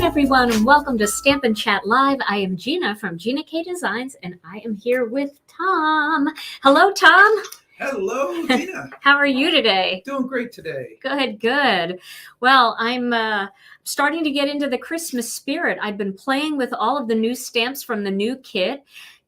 Everyone, and welcome to Stampin' Chat Live. I am Gina from Gina K Designs, and I am here with Tom. Hello, Tom. Hello, Gina. How are you today? Doing great today. Good, good. Well, I'm starting to get into the Christmas spirit. I've been playing with all of the new stamps from the new kit,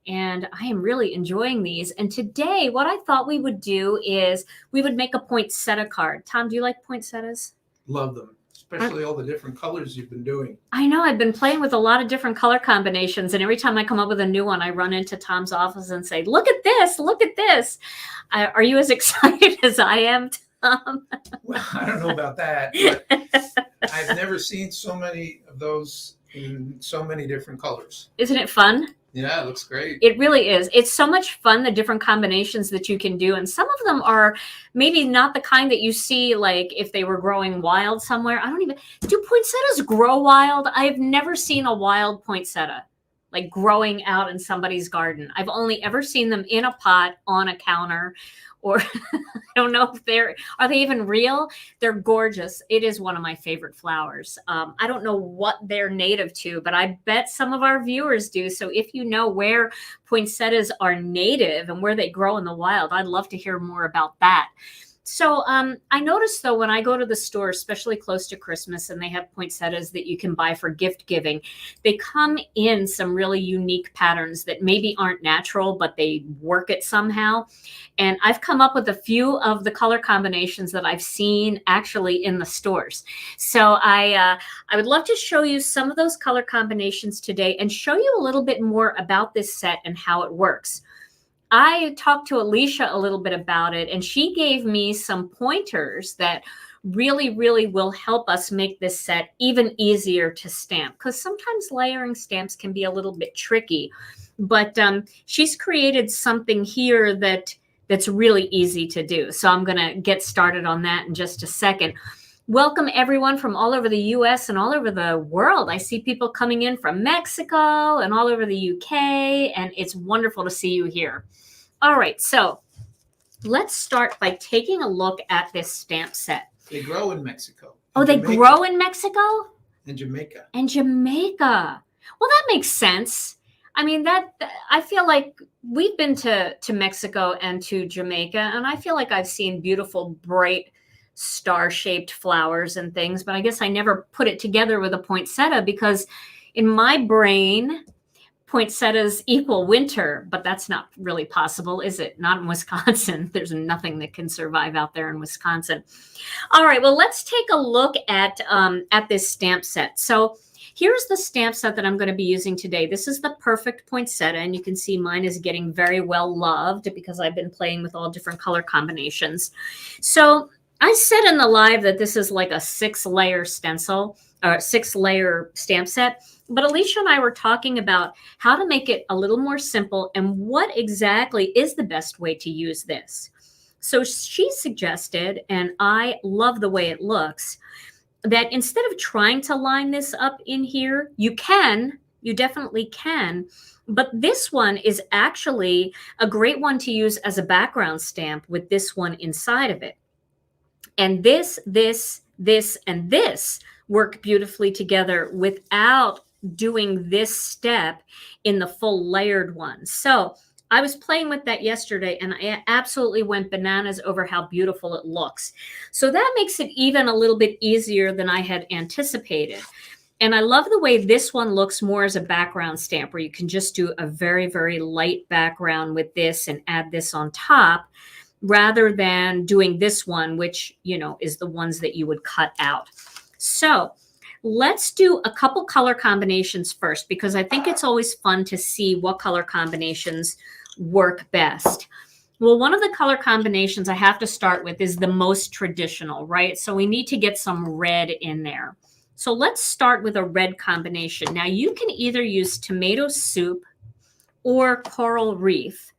and I am really enjoying these. And today, what I thought we would do is we would make a poinsettia card. Tom, do you like poinsettias? Love them. Especially all the different colors you've been doing. I know. I've been playing with a lot of different color combinations. And every time I come up with a new one, I run into Tom's office and say, look at this. Look at this. Are you as excited as I am, Tom? Well, I don't know about that. But I've never seen so many of those in so many different colors. Isn't it fun? Yeah, it looks great. It really is. It's so much fun, the different combinations that you can do. And some of them are maybe not the kind that you see, like if they were growing wild somewhere. Do poinsettias grow wild? I've never seen a wild poinsettia, like growing out in somebody's garden. I've only ever seen them in a pot on a counter, or I don't know if are they even real? They're gorgeous. It is one of my favorite flowers. I don't know what they're native to, but I bet some of our viewers do. So if you know where poinsettias are native and where they grow in the wild, I'd love to hear more about that. So I noticed, though, when I go to the store, especially close to Christmas, and they have poinsettias that you can buy for gift giving, they come in some really unique patterns that maybe aren't natural, but they work it somehow. And I've come up with a few of the color combinations that I've seen actually in the stores. So I would love to show you some of those color combinations today and show you a little bit more about this set and how it works. I talked to Alicia a little bit about it, and she gave me some pointers that really, really will help us make this set even easier to stamp, because sometimes layering stamps can be a little bit tricky. But she's created something here that's really easy to do. So I'm going to get started on that in just a second. Welcome, everyone from all over the U.S. and all over the world. I see people coming in from Mexico and all over the U.K., and it's wonderful to see you here. All right, so let's start by taking a look at this stamp set. They grow in Mexico. Oh, they grow in Mexico? And Jamaica. And Jamaica. Well, that makes sense. I mean, I feel like we've been to Mexico and to Jamaica, and I feel like I've seen beautiful, bright, star-shaped flowers and things, but I guess I never put it together with a poinsettia, because in my brain, poinsettias equal winter, but that's not really possible, is it? Not in Wisconsin. There's nothing that can survive out there in Wisconsin. All right, well, let's take a look at this stamp set. So here's the stamp set that I'm going to be using today. This is the Perfect Poinsettia, and you can see mine is getting very well loved because I've been playing with all different color combinations. So I said in the live that this is like a 6-layer stencil or 6-layer stamp set, but Alicia and I were talking about how to make it a little more simple and what exactly is the best way to use this. So she suggested, and I love the way it looks, that instead of trying to line this up in here, you definitely can, but this one is actually a great one to use as a background stamp with this one inside of it. And this, and this work beautifully together without doing this step in the full layered one. So I was playing with that yesterday, and I absolutely went bananas over how beautiful it looks. So that makes it even a little bit easier than I had anticipated. And I love the way this one looks more as a background stamp, where you can just do a very, very light background with this and add this on top, rather than doing this one, which, you know, is the ones that you would cut out. So let's do a couple color combinations first, because I think it's always fun to see what color combinations work best. Well, one of the color combinations I have to start with is the most traditional, right? So we need to get some red in there. So let's start with a red combination. Now you can either use tomato soup or coral reef,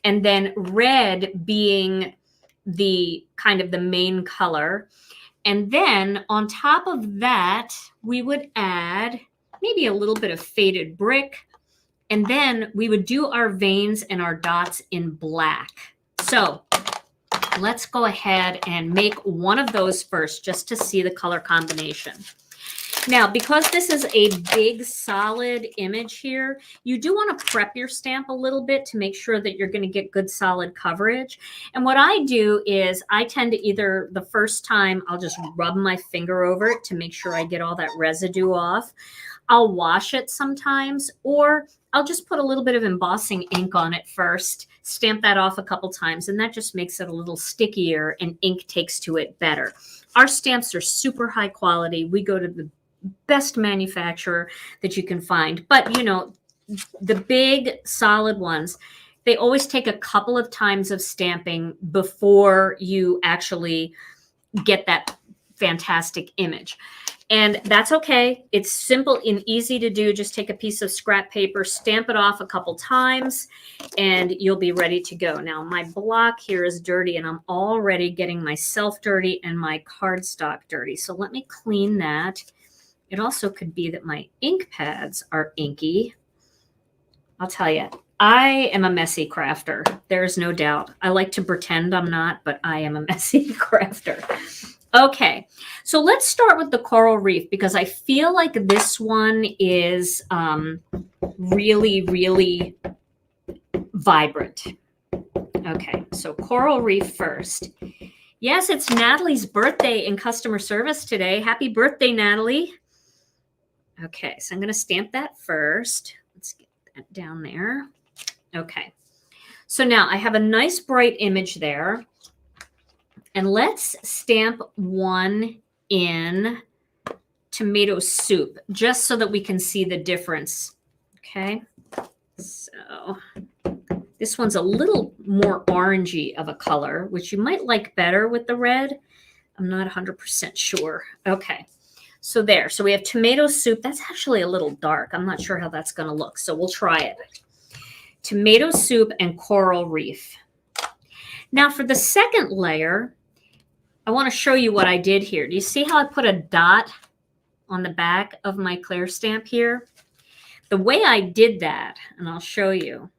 and then red being the kind of the main color. And then on top of that, we would add maybe a little bit of faded brick. And then we would do our veins and our dots in black. So let's go ahead and make one of those first just to see the color combination. Now, because this is a big solid image here, you do want to prep your stamp a little bit to make sure that you're going to get good solid coverage. And what I do is I tend to either the first time I'll just rub my finger over it to make sure I get all that residue off. I'll wash it sometimes, or I'll just put a little bit of embossing ink on it first, stamp that off a couple times, and that just makes it a little stickier and ink takes to it better. Our stamps are super high quality. We go to the best manufacturer that you can find. But, you know, the big solid ones, they always take a couple of times of stamping before you actually get that fantastic image. And that's okay. It's simple and easy to do. Just take a piece of scrap paper, stamp it off a couple times, and you'll be ready to go. Now, my block here is dirty, and I'm already getting myself dirty and my cardstock dirty. So let me clean that. It also could be that my ink pads are inky. I'll tell you, I am a messy crafter. There's no doubt. I like to pretend I'm not, but I am a messy crafter. Okay, so let's start with the coral reef because I feel like this one is really, really vibrant. Okay, so coral reef first. Yes, it's Natalie's birthday in customer service today. Happy birthday, Natalie. Okay, so I'm going to stamp that first. Let's get that down there. Okay, so now I have a nice bright image there. And let's stamp one in tomato soup, just so that we can see the difference. Okay, so this one's a little more orangey of a color, which you might like better with the red. I'm not 100% sure. Okay, so there. So we have tomato soup. That's actually a little dark. I'm not sure how that's going to look, so we'll try it. Tomato soup and coral reef. Now for the second layer, I want to show you what I did here. Do you see how I put a dot on the back of my clear stamp here? The way I did that, and I'll show you,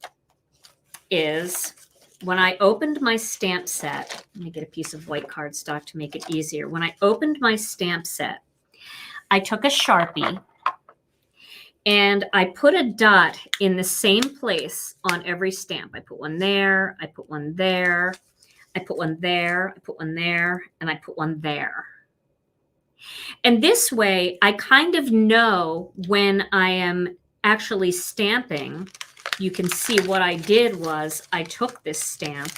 is when I opened my stamp set, let me get a piece of white cardstock to make it easier. When I opened my stamp set, I took a Sharpie and I put a dot in the same place on every stamp. I put one there, I put one there, I put one there, I put one there, and I put one there. And this way, I kind of know when I am actually stamping. You can see what I did was I took this stamp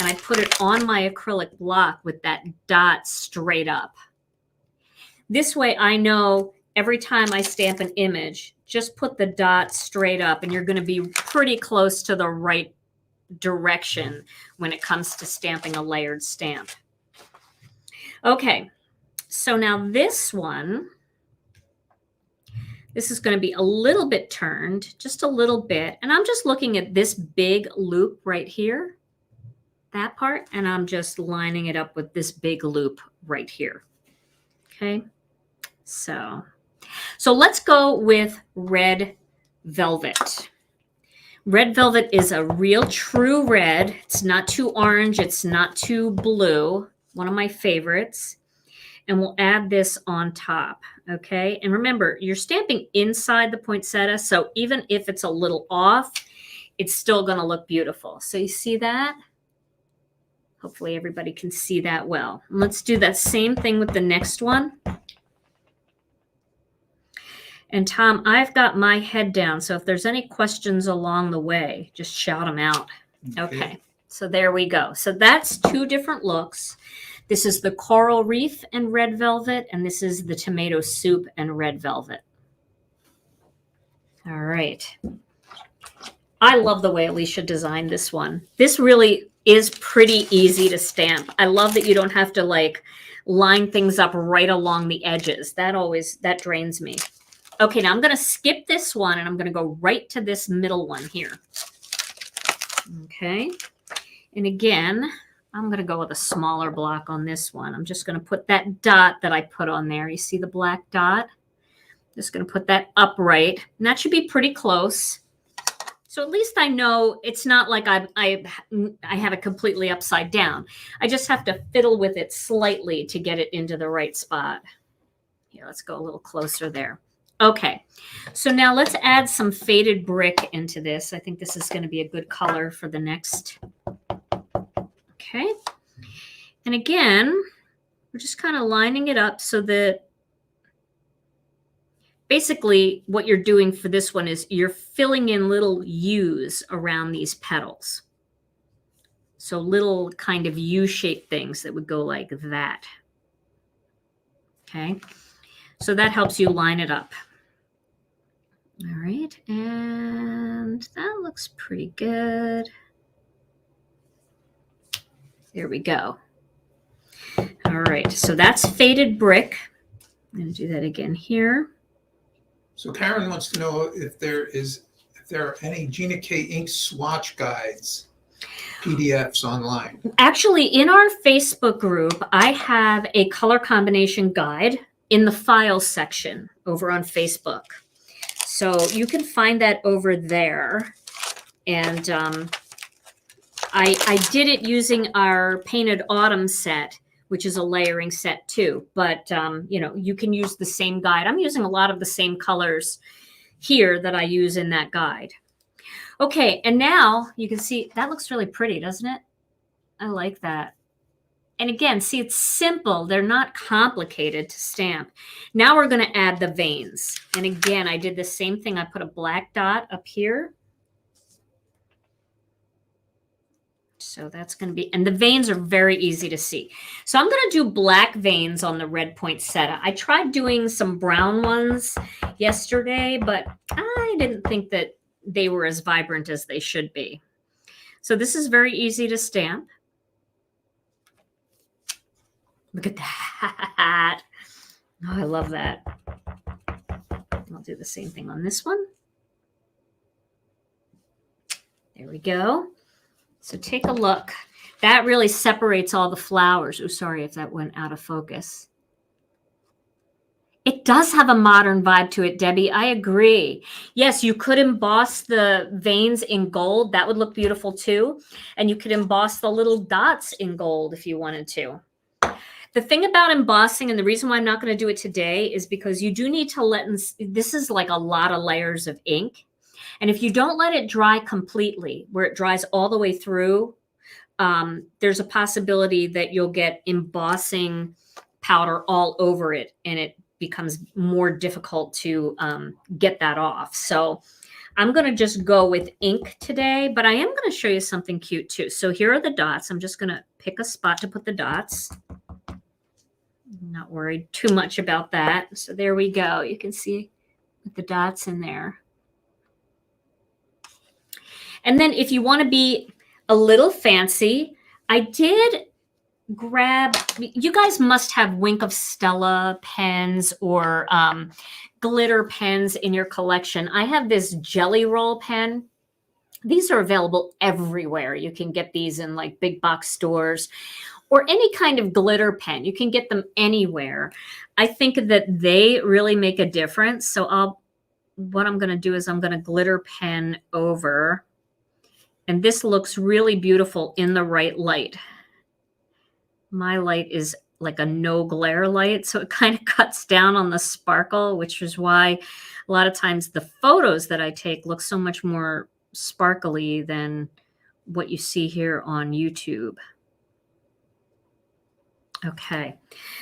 and I put it on my acrylic block with that dot straight up. This way, I know every time I stamp an image, just put the dot straight up, and you're going to be pretty close to the right direction when it comes to stamping a layered stamp. Okay, so now this one, this is going to be a little bit turned, just a little bit, and I'm just looking at this big loop right here, that part, and I'm just lining it up with this big loop right here. Okay, so let's go with red velvet. Red velvet is a real true red. It's not too orange. It's not too blue. One of my favorites. And we'll add this on top, okay? And remember, you're stamping inside the poinsettia, so even if it's a little off, it's still going to look beautiful. So you see that? Hopefully everybody can see that well. And let's do that same thing with the next one. And Tom, I've got my head down, so if there's any questions along the way, just shout them out. Okay, so there we go. So that's two different looks. This is the coral reef and red velvet, and this is the tomato soup and red velvet. All right. I love the way Alicia designed this one. This really is pretty easy to stamp. I love that you don't have to like line things up right along the edges. That drains me. Okay, now I'm going to skip this one and I'm going to go right to this middle one here. Okay. And again, I'm going to go with a smaller block on this one. I'm just going to put that dot that I put on there. You see the black dot? Just going to put that upright. And that should be pretty close. So at least I know it's not like I have it completely upside down. I just have to fiddle with it slightly to get it into the right spot. Here, let's go a little closer there. Okay, so now let's add some faded brick into this. I think this is going to be a good color for the next. Okay, and again, we're just kind of lining it up so that basically what you're doing for this one is you're filling in little U's around these petals. So little kind of U-shaped things that would go like that. Okay, so that helps you line it up. All right, and that looks pretty good. There we go. All right, so that's faded brick. I'm going to do that again here. So Karen wants to know if there are any Gina K ink swatch guides, PDFs online. Actually, in our Facebook group, I have a color combination guide in the files section over on Facebook. So you can find that over there. And I did it using our Painted Autumn set, which is a layering set too. But, you know, you can use the same guide. I'm using a lot of the same colors here that I use in that guide. Okay, and now you can see that looks really pretty, doesn't it? I like that. And again, see, it's simple. They're not complicated to stamp. Now we're going to add the veins. And again, I did the same thing. I put a black dot up here. So that's going to be, and the veins are very easy to see. So I'm going to do black veins on the red poinsettia. I tried doing some brown ones yesterday, but I didn't think that they were as vibrant as they should be. So this is very easy to stamp. Look at that. Oh, I love that. I'll do the same thing on this one. There we go. So take a look. That really separates all the flowers. Oh, sorry if that went out of focus. It does have a modern vibe to it, Debbie. I agree. Yes, you could emboss the veins in gold. That would look beautiful too. And you could emboss the little dots in gold if you wanted to. The thing about embossing, and the reason why I'm not going to do it today, is because you do need to let in, this is like a lot of layers of ink. And if you don't let it dry completely, where it dries all the way through, there's a possibility that you'll get embossing powder all over it, and it becomes more difficult to get that off. So I'm going to just go with ink today, but I am going to show you something cute too. So here are the dots. I'm just going to pick a spot to put the dots. I'm not worried too much about that. So there we go. You can see the dots in there. And then if you want to be a little fancy, I did grab, you guys must have Wink of Stella pens or glitter pens in your collection. I have this Jelly Roll pen. These are available everywhere. You can get these in like big box stores or any kind of glitter pen. You can get them anywhere. I think that they really make a difference. So what I'm going to do is I'm going to glitter pen over. And this looks really beautiful in the right light. My light is like a no glare light, so it kind of cuts down on the sparkle, which is why a lot of times the photos that I take look so much more sparkly than what you see here on YouTube. Okay,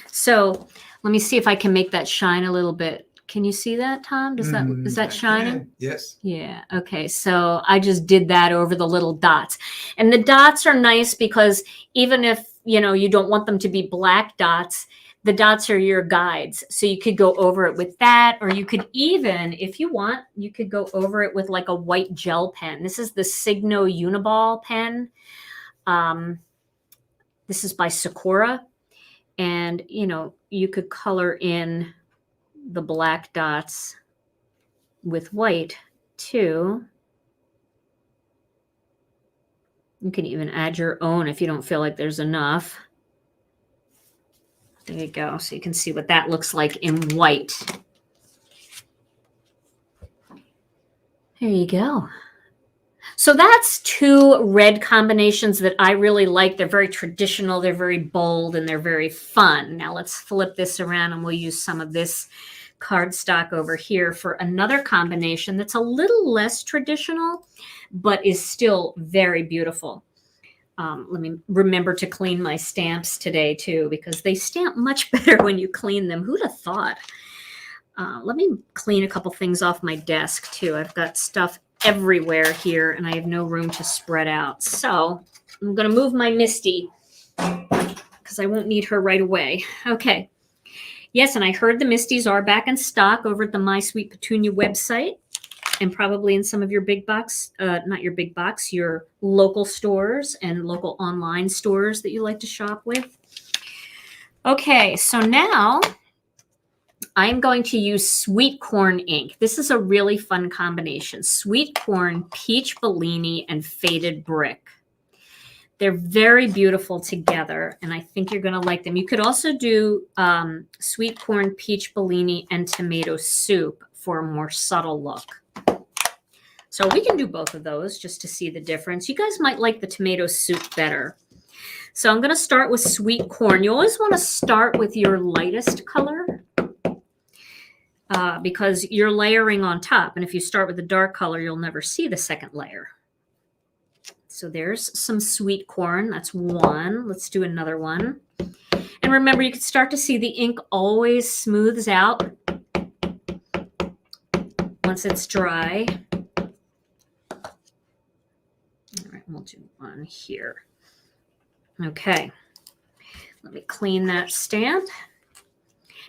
so let me see if I can make that shine a little bit. Can you see that, Tom? Is that shining? Yes. Yeah. Okay. So I just did that over the little dots. And the dots are nice because even if, you know, you don't want them to be black dots, the dots are your guides. So you could go over it with that, or you could even, if you want, you could go over it with like a white gel pen. This is the Signo Uniball pen. This is by Sakura. And, you know, you could color in the black dots with white too. You can even add your own if you don't feel like there's enough. There you go. So you can see what that looks like in white. There you go. So that's two red combinations that I really like. They're very traditional, they're very bold, and they're very fun. Now let's flip this around and we'll use some of this cardstock over here for another combination that's a little less traditional, but is still very beautiful. Let me remember to clean my stamps today too, because they stamp much better when you clean them. Who'd have thought? Let me clean a couple things off my desk too. I've got stuff everywhere here and I have no room to spread out. So I'm going to move my Misty because I won't need her right away. Okay. Yes, and I heard the Misties are back in stock over at the My Sweet Petunia website and probably in some of your big box, not your big box, your local stores and local online stores that you like to shop with. Okay, so now I'm going to use sweet corn ink. This is a really fun combination. Sweet corn, peach Bellini, and faded brick. They're very beautiful together, and I think you're going to like them. You could also do sweet corn, peach Bellini, and tomato soup for a more subtle look. So we can do both of those just to see the difference. You guys might like the tomato soup better. So I'm going to start with sweet corn. You always want to start with your lightest color because you're layering on top. And if you start with the dark color, you'll never see the second layer. So there's some sweet corn. That's one. Let's do another one. And remember, you can start to see the ink always smooths out once it's dry. All right, we'll do one here. Okay, let me clean that stamp.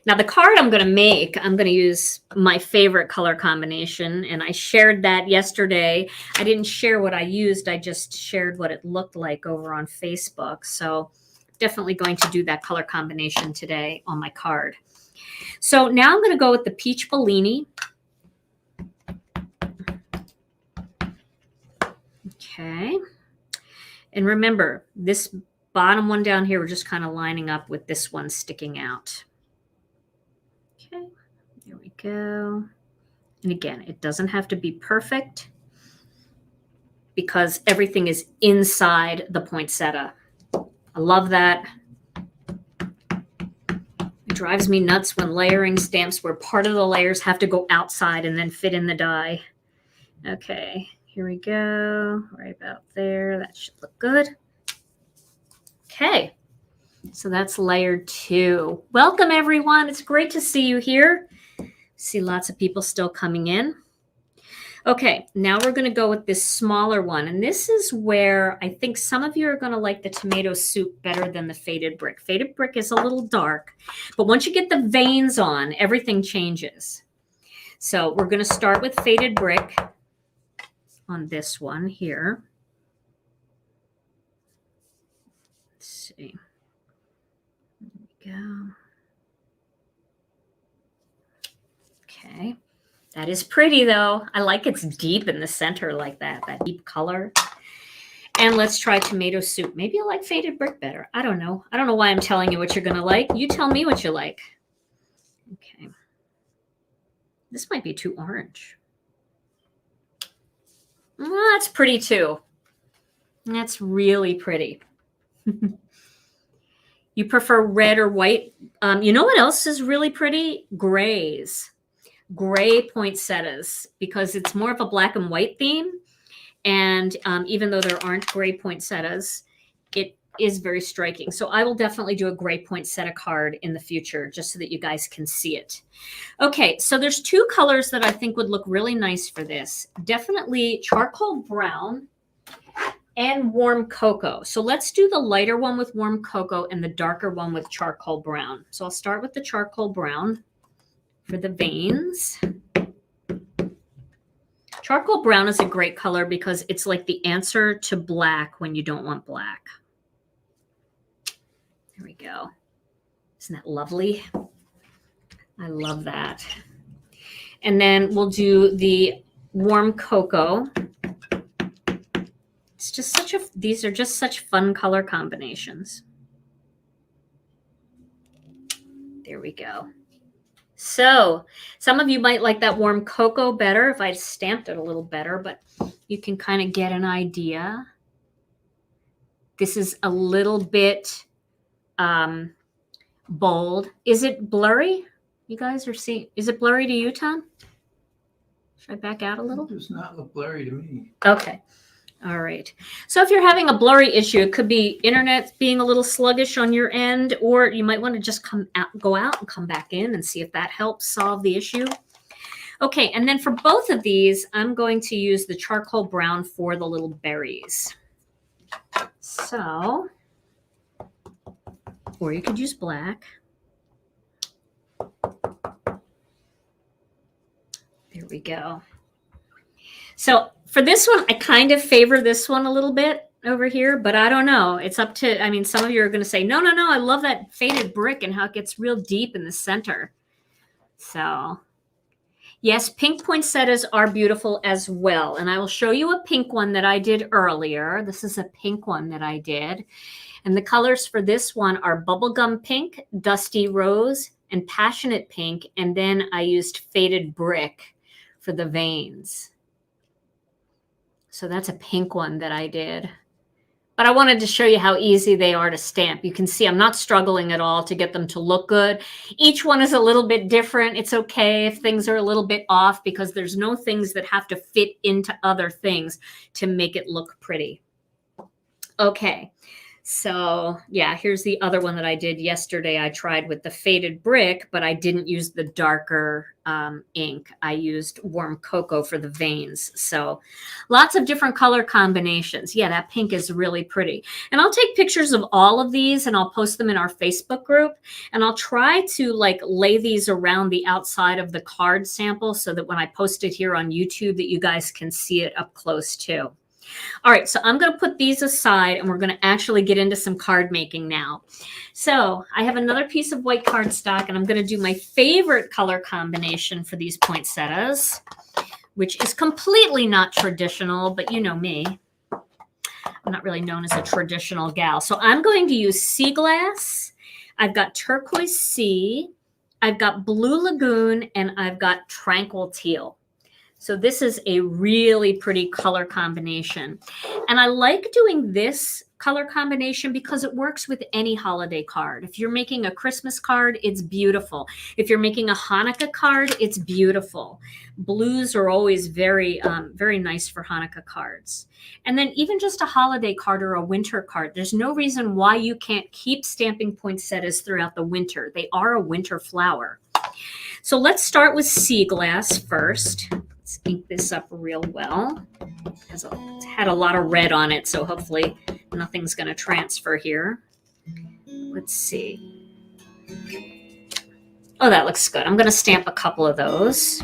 Now the card I'm going to make, I'm going to use my favorite color combination, and I shared that yesterday. I didn't share what I used, I just shared what it looked like over on Facebook. So definitely going to do that color combination today on my card. So now I'm going to go with the peach Bellini. Okay. And remember, this bottom one down here, we're just kind of lining up with this one sticking out. Okay, there we go. And again, it doesn't have to be perfect because everything is inside the poinsettia. I love that. It drives me nuts when layering stamps where part of the layers have to go outside and then fit in the die. Okay, here we go. Right about there. That should look good. Okay, so that's layer 2. Welcome, everyone. It's great to see you here. See lots of people still coming in. Okay, now we're going to go with this smaller one. And this is where I think some of you are going to like the tomato soup better than the faded brick. Faded brick is a little dark, but once you get the veins on, everything changes. So we're going to start with faded brick on this one here. Let's see. There we go. Okay. That is pretty though. I like it's deep in the center like that deep color. And let's try tomato soup. Maybe you like faded brick better. I don't know. I don't know why I'm telling you what you're going to like. You tell me what you like. Okay. This might be too orange. Well, that's pretty too. That's really pretty. You prefer red or white? You know what else is really pretty? Grays. Gray poinsettias, because it's more of a black and white theme. And even though there aren't gray poinsettias, it is very striking. So I will definitely do a gray poinsettia card in the future just so that you guys can see it. Okay, so there's 2 colors that I think would look really nice for this. Definitely charcoal brown and warm cocoa. So let's do the lighter one with warm cocoa and the darker one with charcoal brown. So I'll start with the charcoal brown for the veins. Charcoal brown is a great color because it's like the answer to black when you don't want black. There we go. Isn't that lovely? I love that. And then we'll do the warm cocoa. It's just these are just such fun color combinations. There we go. So some of you might like that warm cocoa better if I stamped it a little better, but you can kind of get an idea. This is a little bit bold. Is it blurry? You guys are seeing, is it blurry to you, Tom? Should I back out a little? It does not look blurry to me. Okay. All right. So if you're having a blurry issue, it could be internet being a little sluggish on your end, or you might want to just go out and come back in and see if that helps solve the issue. Okay. And then for both of these, I'm going to use the charcoal brown for the little berries. So, or you could use black. There we go. So for this one, I kind of favor this one a little bit over here, but I don't know. It's up to, I mean, some of you are going to say, no, I love that faded brick and how it gets real deep in the center. So yes, pink poinsettias are beautiful as well. And I will show you a pink one that I did earlier. This is a pink one that I did. And the colors for this one are Bubblegum Pink, Dusty Rose, and Passionate Pink. And then I used Faded Brick for the veins. So that's a pink one that I did. But I wanted to show you how easy they are to stamp. You can see I'm not struggling at all to get them to look good. Each one is a little bit different. It's okay if things are a little bit off because there's no things that have to fit into other things to make it look pretty. Okay. So yeah, here's the other one that I did yesterday. I tried with the faded brick, but I didn't use the darker ink. I used warm cocoa for the veins. So lots of different color combinations. Yeah, that pink is really pretty. And I'll take pictures of all of these and I'll post them in our Facebook group. And I'll try to like lay these around the outside of the card sample so that when I post it here on YouTube that you guys can see it up close too. All right, so I'm going to put these aside and we're going to actually get into some card making now. So I have another piece of white cardstock and I'm going to do my favorite color combination for these poinsettias, which is completely not traditional, but you know me. I'm not really known as a traditional gal. So I'm going to use Sea Glass. I've got Turquoise Sea. I've got Blue Lagoon and I've got Tranquil Teal. So this is a really pretty color combination. And I like doing this color combination because it works with any holiday card. If you're making a Christmas card, it's beautiful. If you're making a Hanukkah card, it's beautiful. Blues are always very, very nice for Hanukkah cards. And then even just a holiday card or a winter card, there's no reason why you can't keep stamping poinsettias throughout the winter. They are a winter flower. So let's start with Sea Glass first. Let's ink this up real well. It's had a lot of red on it, so hopefully nothing's going to transfer here. Let's see. Oh, that looks good. I'm going to stamp a couple of those.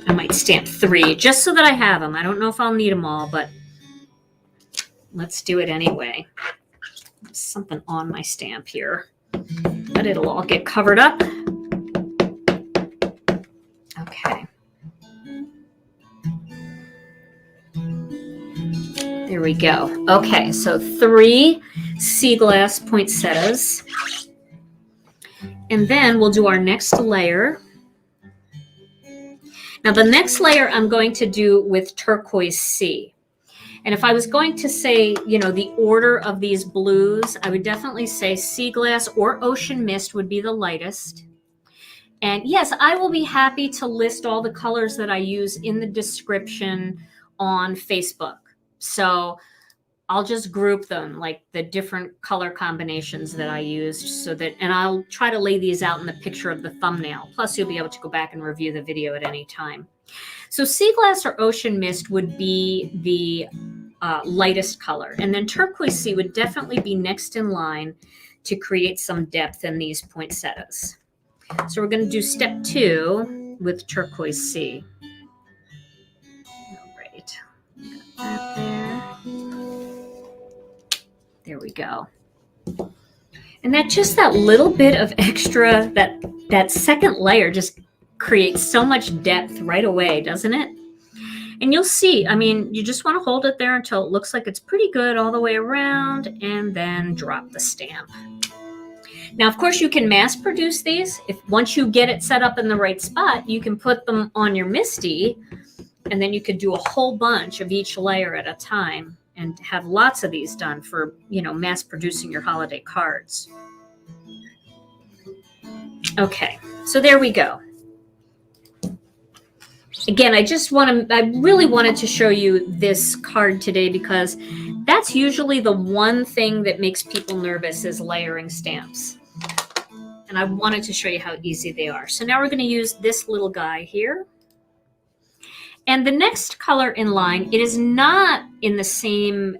I might stamp 3 just so that I have them. I don't know if I'll need them all, but let's do it anyway. There's something on my stamp here, but it'll all get covered up. Okay. There we go. Okay, so 3 Sea Glass poinsettias. And then we'll do our next layer. Now the next layer I'm going to do with Turquoise Sea. And if I was going to say, you know, the order of these blues, I would definitely say Sea Glass or Ocean Mist would be the lightest. And yes, I will be happy to list all the colors that I use in the description on Facebook. So I'll just group them, like the different color combinations that I used so that, and I'll try to lay these out in the picture of the thumbnail. Plus you'll be able to go back and review the video at any time. So Sea Glass or Ocean Mist would be the lightest color. And then Turquoise Sea would definitely be next in line to create some depth in these poinsettias. So we're going to do step 2. with Turquoise Sea. All right. Got that there. There we go. And that little bit of extra, that second layer just creates so much depth right away, doesn't it? And you'll see, I mean, you just want to hold it there until it looks like it's pretty good all the way around, and then drop the stamp. Now, of course, you can mass produce these. Once you get it set up in the right spot, you can put them on your MISTI, and then you could do a whole bunch of each layer at a time and have lots of these done for, mass producing your holiday cards. Okay, so there we go. Again, I really wanted to show you this card today because that's usually the one thing that makes people nervous is layering stamps. And I wanted to show you how easy they are. So now we're going to use this little guy here. And the next color in line, it is not in the same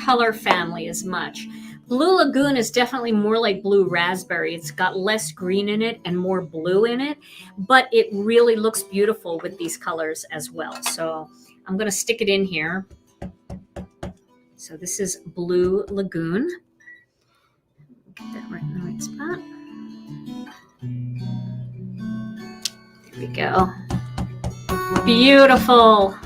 color family as much. Blue Lagoon is definitely more like blue raspberry. It's got less green in it and more blue in it, but it really looks beautiful with these colors as well. So I'm going to stick it in here. So this is Blue Lagoon. Get that right in the right spot. There we go. Beautiful.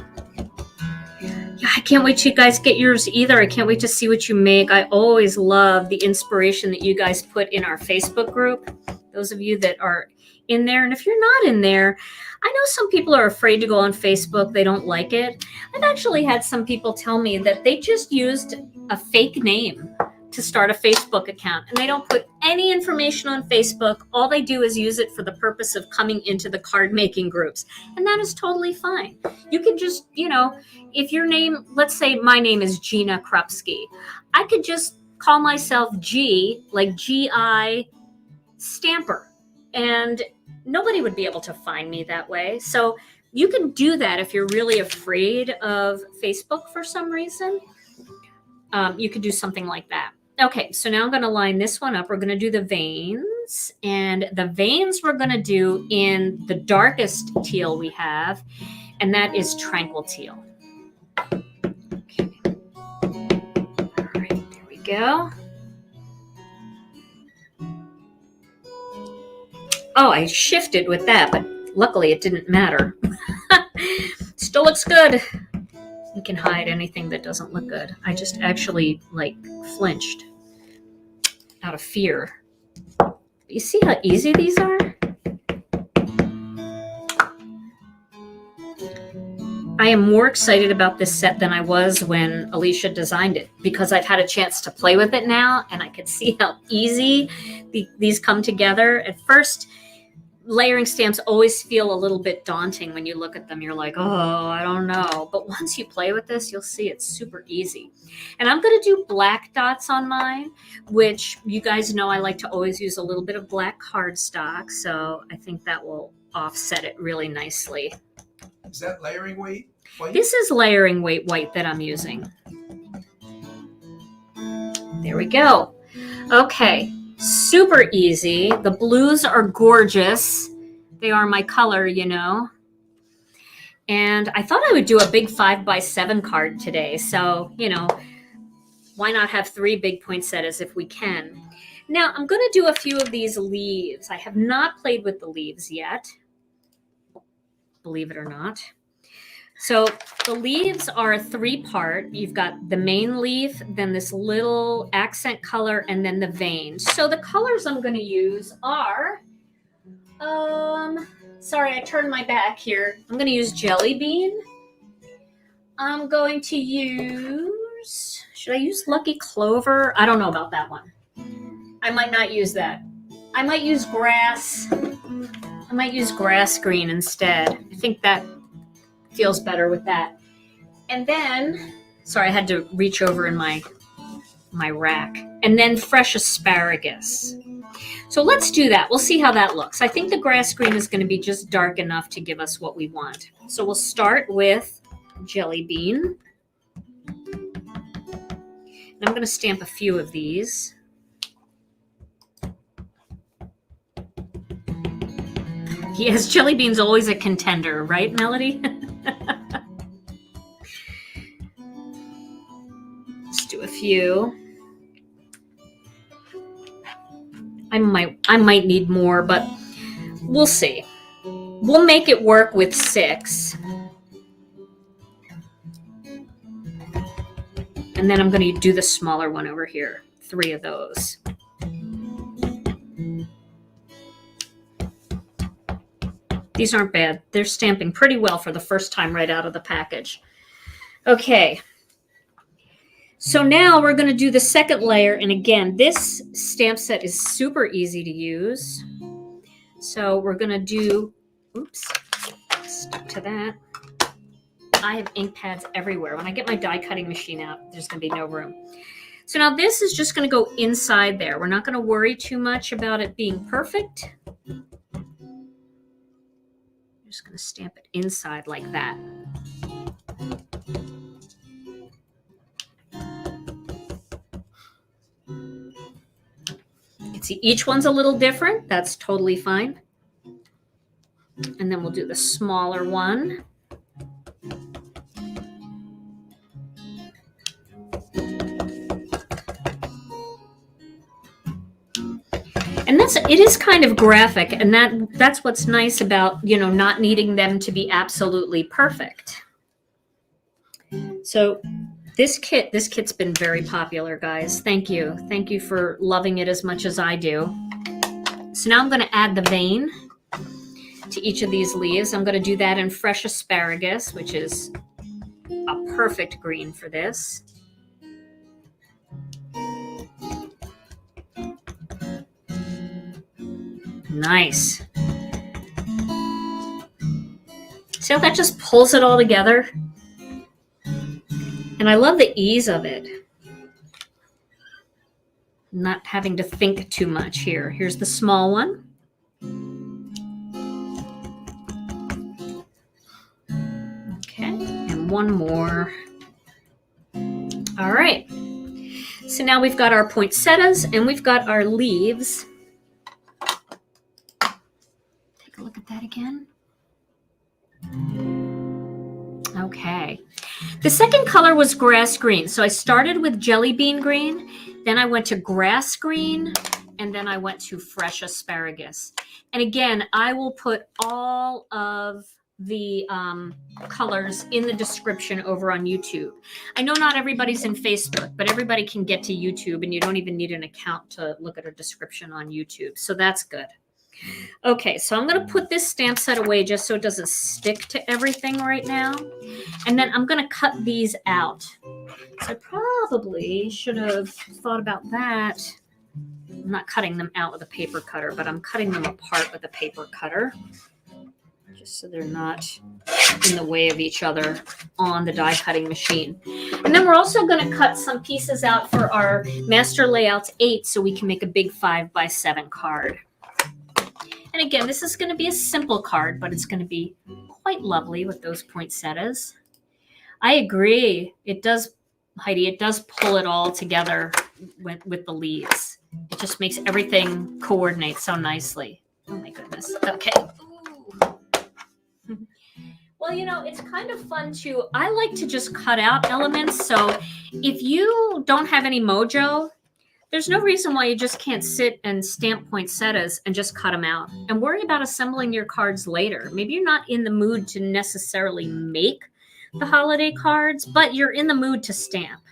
Yeah, I can't wait till you guys get yours either. I can't wait to see what you make. I always love the inspiration that you guys put in our Facebook group. Those of you that are in there. And if you're not in there, I know some people are afraid to go on Facebook. They don't like it. I've actually had some people tell me that they just used a fake name to start a Facebook account, and they don't put any information on Facebook. All they do is use it for the purpose of coming into the card making groups, and that is totally fine. You can just, if your name, let's say my name is Gina Krupski, I could just call myself G, like G-I Stamper, and nobody would be able to find me that way. So you can do that if you're really afraid of Facebook for some reason. You could do something like that. Okay, so now I'm going to line this one up. We're going to do the veins, and the veins we're going to do in the darkest teal we have, and that is Tranquil Teal. Okay. All right, there we go. Oh, I shifted with that, but luckily it didn't matter. Still looks good. You can hide anything that doesn't look good. I just actually flinched out of fear. You see how easy these are? I am more excited about this set than I was when Alicia designed it because I've had a chance to play with it now and I can see how easy these come together. At first, layering stamps always feel a little bit daunting when you look at them. You're like, oh, I don't know. But once you play with this, you'll see it's super easy. And I'm going to do black dots on mine, which you guys know I like to always use a little bit of black cardstock. So I think that will offset it really nicely. Is that layering weight white? This is layering weight white that I'm using. There we go. Okay. Super easy. The blues are gorgeous. They are my color, And I thought I would do a big 5x7 card today. So, why not have 3 big poinsettias if we can? Now, I'm going to do a few of these leaves. I have not played with the leaves yet, believe it or not. So the leaves are a 3-part. You've got the main leaf, then this little accent color, and then the vein. So the colors I'm going to use are, sorry, I turned my back here. I'm going to use Jelly Bean. I'm going to use, should I use Lucky Clover? I don't know about that one. I might not use that. I might use grass. I might use grass green instead. I think that feels better with that. And then, sorry, I had to reach over in my rack. And then fresh asparagus. So let's do that. We'll see how that looks. I think the grass green is going to be just dark enough to give us what we want. So we'll start with Jelly Bean. And I'm going to stamp a few of these. Yes, jelly bean's always a contender, right, Melody? Let's do a few. I might need more, but we'll see. We'll make it work with 6. And then I'm going to do the smaller one over here. 3 of those. These aren't bad. They're stamping pretty well for the first time right out of the package. Okay. So now we're going to do the second layer. And again, this stamp set is super easy to use. So we're going to do, oops, stuck to that. I have ink pads everywhere. When I get my die cutting machine out, there's going to be no room. So now this is just going to go inside there. We're not going to worry too much about it being perfect. I'm just going to stamp it inside like that. You can see each one's a little different. That's totally fine. And then we'll do the smaller one. And it is kind of graphic, and that's what's nice about, not needing them to be absolutely perfect. So this kit's been very popular, guys. Thank you. Thank you for loving it as much as I do. So now I'm going to add the vein to each of these leaves. I'm going to do that in fresh asparagus, which is a perfect green for this. Nice. See how that just pulls it all together? And I love the ease of it. Not having to think too much here. Here's the small one. Okay, and one more. All right. So now we've got our poinsettias and we've got our leaves. Look at that again. Okay. The second color was grass green. So I started with jelly bean green, then I went to grass green, and then I went to fresh asparagus. And again, I will put all of the colors in the description over on YouTube. I know not everybody's in Facebook, but everybody can get to YouTube, and you don't even need an account to look at a description on YouTube. So that's good. Okay, so I'm going to put this stamp set away just so it doesn't stick to everything right now. And then I'm going to cut these out. So I probably should have thought about that. I'm not cutting them out with a paper cutter, but I'm cutting them apart with a paper cutter. Just so they're not in the way of each other on the die cutting machine. And then we're also going to cut some pieces out for our Master Layouts 8 so we can make a big 5x7 card. And again, this is going to be a simple card, but it's going to be quite lovely with those poinsettias. I agree. It does, Heidi, it does pull it all together with the leaves. It just makes everything coordinate so nicely. Oh my goodness. Okay. Ooh. Well, it's kind of fun to, I like to just cut out elements. So if you don't have any mojo, there's no reason why you just can't sit and stamp poinsettias and just cut them out and worry about assembling your cards later. Maybe you're not in the mood to necessarily make the holiday cards, but you're in the mood to stamp.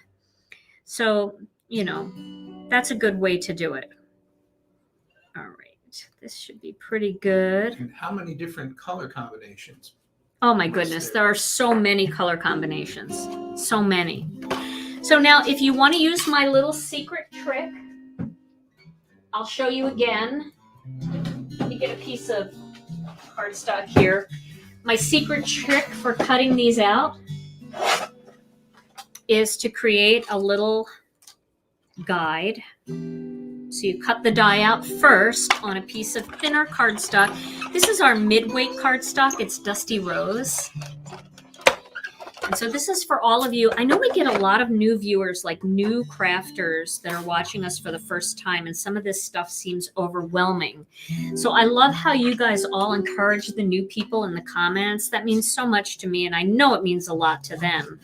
So, that's a good way to do it. All right. This should be pretty good. And how many different color combinations? Oh my goodness. There are so many color combinations. So many. So now if you want to use my little secret trick, I'll show you again. Let me get a piece of cardstock here. My secret trick for cutting these out is to create a little guide. So you cut the die out first on a piece of thinner cardstock. This is our mid-weight cardstock. It's Dusty Rose. And so this is for all of you. I know we get a lot of new viewers, like new crafters that are watching us for the first time, and some of this stuff seems overwhelming. So I love how you guys all encourage the new people in the comments. That means so much to me, and I know it means a lot to them.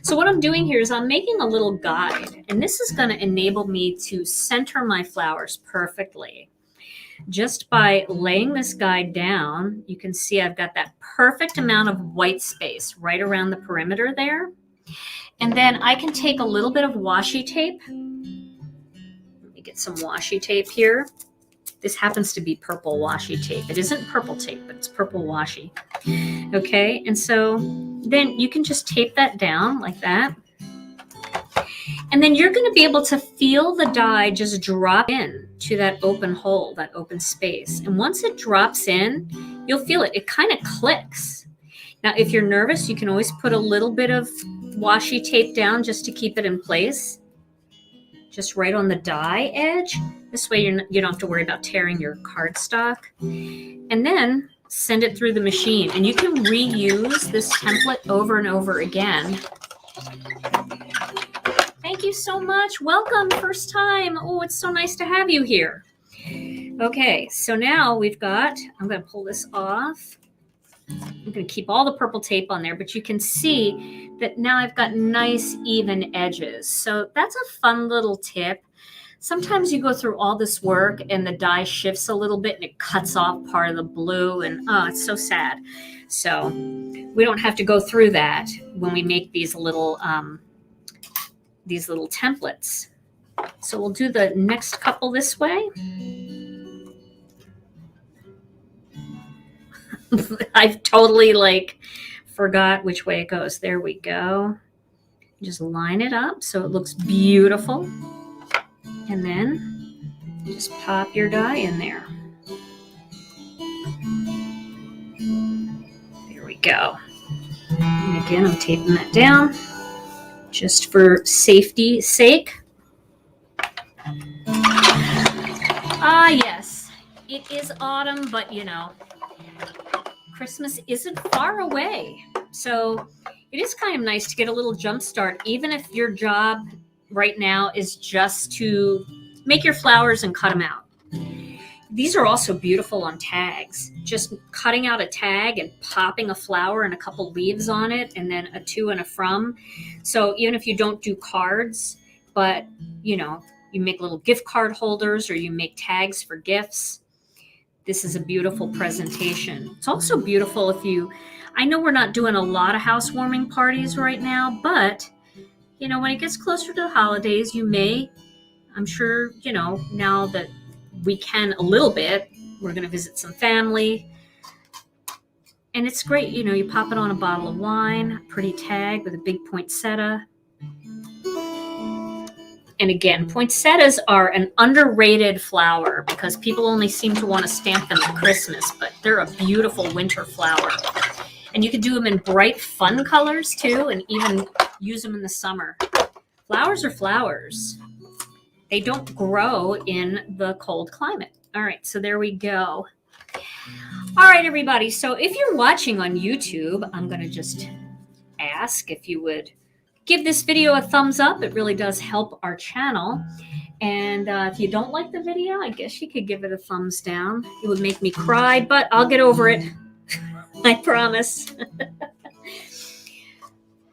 So what I'm doing here is I'm making a little guide, and this is going to enable me to center my flowers perfectly. Just by laying this guide down, you can see I've got that perfect amount of white space right around the perimeter there. And then I can take a little bit of washi tape. Let me get some washi tape here. This happens to be purple washi tape. It isn't purple tape, but it's purple washi. Okay, and so then you can just tape that down like that. And then you're going to be able to feel the dye just drop in to that open hole, that open space. And once it drops in, you'll feel it. It kind of clicks. Now, if you're nervous, you can always put a little bit of washi tape down just to keep it in place, just right on the dye edge. This way you don't have to worry about tearing your cardstock. And then send it through the machine. And you can reuse this template over and over again. Thank you so much. Welcome, first time. Oh, it's so nice to have you here. Okay, so now we've got, I'm going to pull this off. I'm going to keep all the purple tape on there, but you can see that now I've got nice even edges. So that's a fun little tip. Sometimes you go through all this work and the dye shifts a little bit and it cuts off part of the blue, and oh, it's so sad. So we don't have to go through that when we make these little templates. So we'll do the next couple this way. I've totally forgot which way it goes. There we go. Just line it up so it looks beautiful. And then just pop your dye in there. There we go. And again, I'm taping that down just for safety's sake. Ah, yes, it is autumn, but Christmas isn't far away. So it is kind of nice to get a little jump start, even if your job right now is just to make your flowers and cut them out. These are also beautiful on tags. Just cutting out a tag and popping a flower and a couple leaves on it, and then a to and a from. So even if you don't do cards, but you make little gift card holders or you make tags for gifts, this is a beautiful presentation. It's also beautiful I know we're not doing a lot of housewarming parties right now, but when it gets closer to the holidays, you may, I'm sure, now that we can a little bit, we're going to visit some family. And it's great, you pop it on a bottle of wine, a pretty tag with a big poinsettia. And again, poinsettias are an underrated flower because people only seem to want to stamp them at Christmas, but they're a beautiful winter flower. And you could do them in bright, fun colors too, and even use them in the summer. Flowers are flowers. They don't grow in the cold climate. All right, so there we go. All right, everybody. So if you're watching on YouTube, I'm going to just ask if you would give this video a thumbs up. It really does help our channel. And if you don't like the video, I guess you could give it a thumbs down. It would make me cry, but I'll get over it. I promise.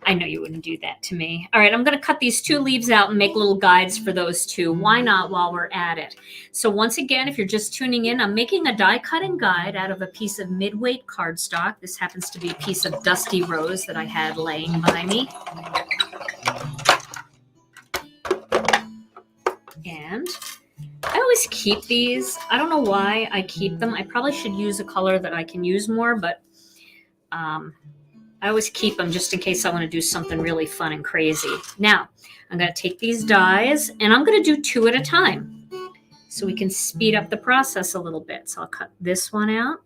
I know you wouldn't do that to me. All right, I'm going to cut these two leaves out and make little guides for those two. Why not while we're at it? So once again, if you're just tuning in, I'm making a die cutting guide out of a piece of mid-weight cardstock. This happens to be a piece of Dusty Rose that I had laying by me. And I always keep these. I don't know why I keep them. I probably should use a color that I can use more, but I always keep them just in case I want to do something really fun and crazy. Now, I'm going to take these dies and I'm going to do two at a time so we can speed up the process a little bit. So I'll cut this one out.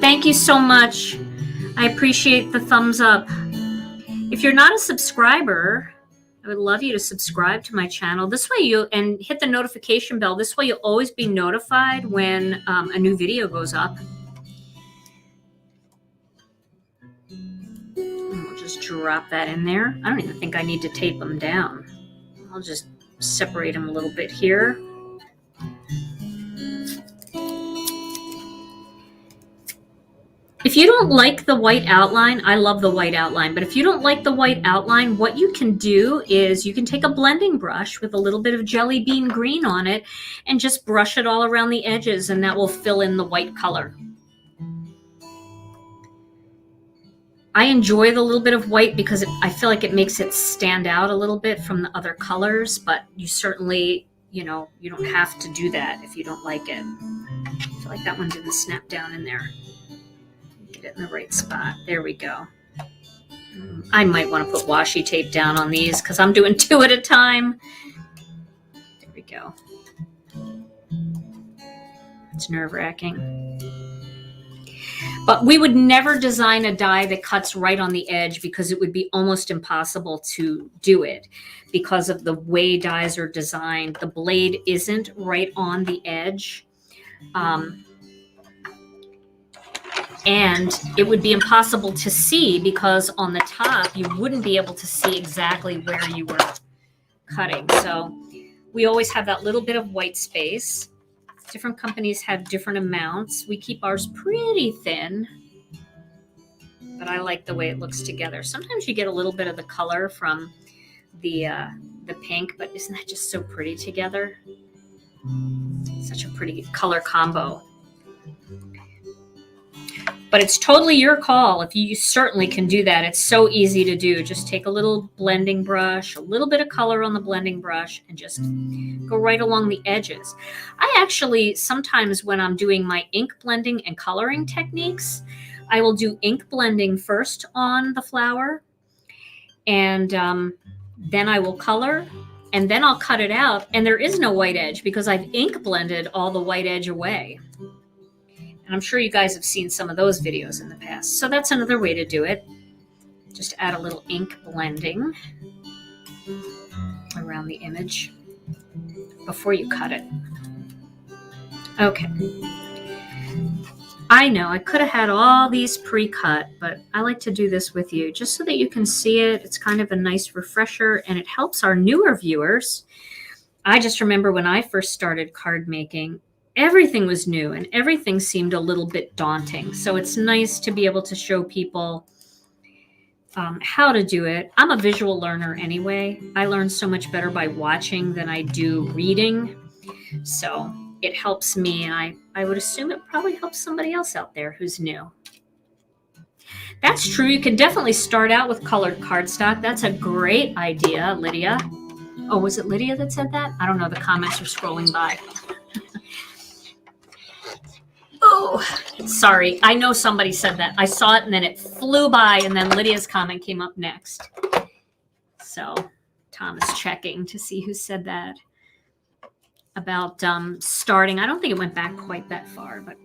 Thank you so much. I appreciate the thumbs up. If you're not a subscriber, I would love you to subscribe to my channel. This way and hit the notification bell. This way you'll always be notified when a new video goes up. just drop that in there. I don't even think I need to tape them down. I'll just separate them a little bit here. If you don't like the white outline, I love the white outline, but if you don't like the white outline, what you can do is you can take a blending brush with a little bit of jelly bean green on it and just brush it all around the edges, and that will fill in the white color. I enjoy the little bit of white because I feel like it makes it stand out a little bit from the other colors, but you certainly, you know, you don't have to do that if you don't like it. I feel like that one didn't snap down in there. Get it in the right spot. There we go. I might want to put washi tape down on these because I'm doing 2 at a time. There we go. It's nerve-wracking. But we would never design a die that cuts right on the edge because it would be almost impossible to do it because of the way dies are designed. The blade isn't right on the edge. And it would be impossible to see because on the top, you wouldn't be able to see exactly where you were cutting. So we always have that little bit of white space. Different companies have different amounts. We keep ours pretty thin, but I like the way it looks together. Sometimes you get a little bit of the color from the pink, but isn't that just so pretty together? Such a pretty color combo. But it's totally your call. If you certainly can do that, it's so easy to do. Just take a little blending brush, a little bit of color on the blending brush, and just go right along the edges. I actually, sometimes when I'm doing my ink blending and coloring techniques, I will do ink blending first on the flower, and then I will color, and then I'll cut it out, and there is no white edge because I've ink blended all the white edge away. And I'm sure you guys have seen some of those videos in the past. So that's another way to do it. Just add a little ink blending around the image before you cut it. Okay. I know I could have had all these pre-cut, but I like to do this with you just so that you can see it. It's kind of a nice refresher, and it helps our newer viewers. I just remember when I first started card making, everything was new and everything seemed a little bit daunting. So it's nice to be able to show people how to do it. I'm a visual learner anyway. I learn so much better by watching than I do reading. So it helps me, and I would assume it probably helps somebody else out there who's new. That's true. You can definitely start out with colored cardstock. That's a great idea, Lydia. Oh, was it Lydia that said that? I don't know. The comments are scrolling by. Oh, sorry. I know somebody said that. I saw it and then it flew by, and then Lydia's comment came up next. So Tom is checking to see who said that about starting. I don't think it went back quite that far, but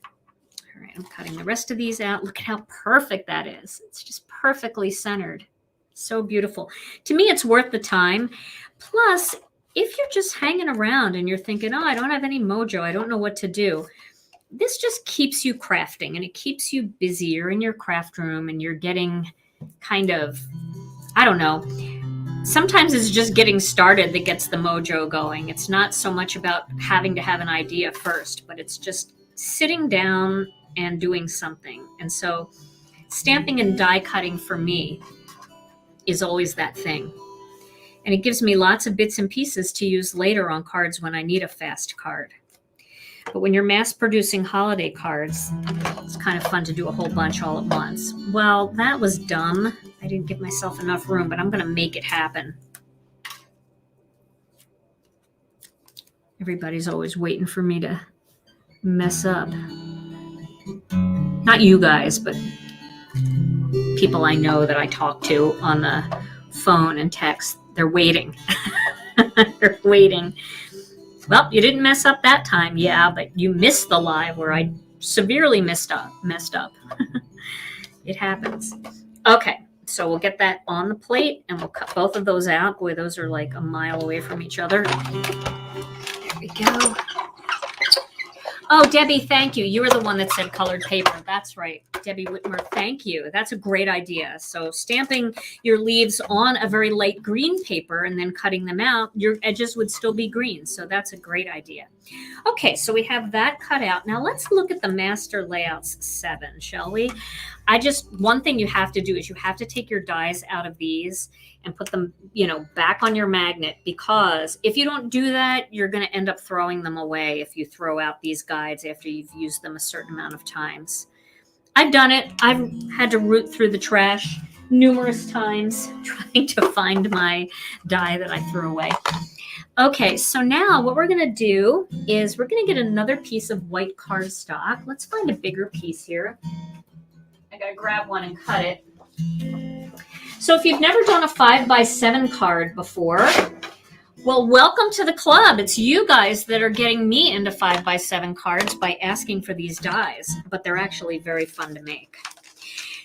all right, I'm cutting the rest of these out. Look at how perfect that is. It's just perfectly centered. So beautiful. To me, it's worth the time. Plus, if you're just hanging around and you're thinking, oh, I don't have any mojo, I don't know what to do, this just keeps you crafting, and it keeps you busy. You're in your craft room and you're getting kind of, I don't know, sometimes it's just getting started that gets the mojo going. It's not so much about having to have an idea first, but it's just sitting down and doing something. And so stamping and die cutting for me is always that thing. And it gives me lots of bits and pieces to use later on cards when I need a fast card. But when you're mass producing holiday cards, it's kind of fun to do a whole bunch all at once. Well, that was dumb. I didn't give myself enough room, but I'm going to make it happen. Everybody's always waiting for me to mess up. Not you guys, but people I know that I talk to on the phone and text. They're waiting. They're waiting. Well, you didn't mess up that time. Yeah, but you missed the live where I severely messed up. It happens. Okay, so we'll get that on the plate and we'll cut both of those out. Boy, those are like a mile away from each other. There we go. Oh, Debbie, thank you. You were the one that said colored paper. That's right. Debbie Whitmer, thank you. That's a great idea. So stamping your leaves on a very light green paper and then cutting them out, your edges would still be green. So that's a great idea. Okay, so we have that cut out. Now let's look at the Master Layouts 7, shall we? One thing you have to do is you have to take your dies out of these and put them, back on your magnet, because if you don't do that, you're going to end up throwing them away if you throw out these guides after you've used them a certain amount of times. I've done it. I've had to root through the trash numerous times trying to find my die that I threw away. Okay, so now what we're going to do is we're going to get another piece of white cardstock. Let's find a bigger piece here. I got to grab one and cut it. So if you've never done a 5x7 card before, well, welcome to the club. It's you guys that are getting me into 5x7 cards by asking for these dies, but they're actually very fun to make.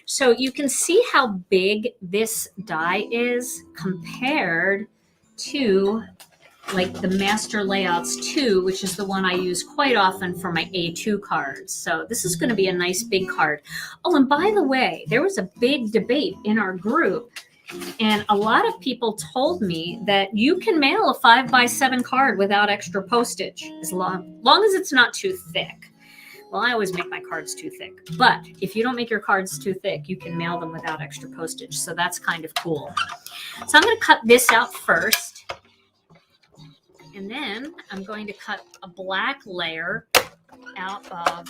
So you can see how big this die is compared to like the Master Layouts 2, which is the one I use quite often for my A2 cards. So this is going to be a nice big card. Oh, and by the way, there was a big debate in our group, and a lot of people told me that you can mail a 5x7 card without extra postage, as long as it's not too thick. Well, I always make my cards too thick, but if you don't make your cards too thick, you can mail them without extra postage. So that's kind of cool. So I'm going to cut this out first. And then I'm going to cut a black layer out of